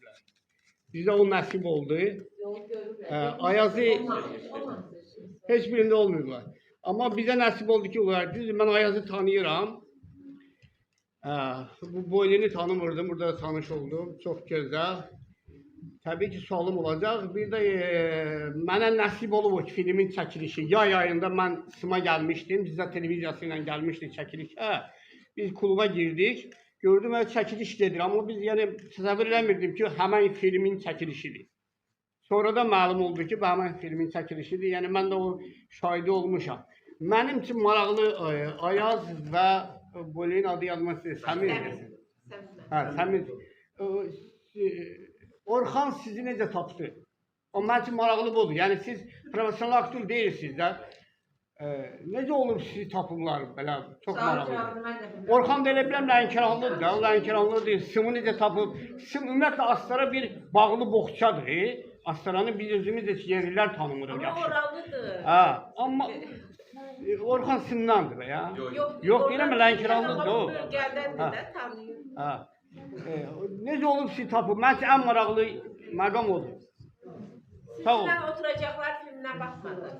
verdilər. Bizə o nəsib oldu. Ayazı heç birində olmuyorlar. Amma bizə nəsib oldu ki, onlar düzdür, mən Ayazı tanıyıram. Bu Boylini tanımırdım, burada tanış oldum. Çox gözəl. Təbii ki, sualım olacaq. Bir də mənə nəsib olub o filmin çəkilişi. Yay ayında mən Sima gəlmişdim, Cizə televiziyası ilə gəlmişdik çəkilişə. Biz kluba girdik. Gördüm, çəkiliş gedir. Amma biz yəni təsəvvür eləmirdim ki, həmən filmin çəkilişidir. Sonra da məlum oldu ki, bu həmən filmin çəkilişidir. Yəni mən də o şahidi olmuşam. Mənim üçün maraqlı Ayaz və Boylinin adı yazmaq istəyir. Səmir. Səmir. Orxan sizi necə tapdı? O mənim üçün maraqlı budur. Yəni siz professional aktör deyilsiniz də. Necə olur sizi tapırlar belə? Çox maraqlıdır. Orxan da elə biləm Lənkəranlıdır da. O Lənkəranlı deyil. Sımı necə tapıb? Sım ümumiyyətlə Astara bir bağlı boğçadır. Astaranı biz özümüz də yerlilər tanımırıq yaxşı. Amma oralıdır. Amma Orxan Simdandır be ya. Yox deyirəm Lənkəranlıdır o. Bölgədəndir də tanıyır. Necə olub sizi tapıb? Mənim üçün ən maraqlı məqam odur. Sağ olun. Sizinlə oturacaqlar filminə baxmadınız.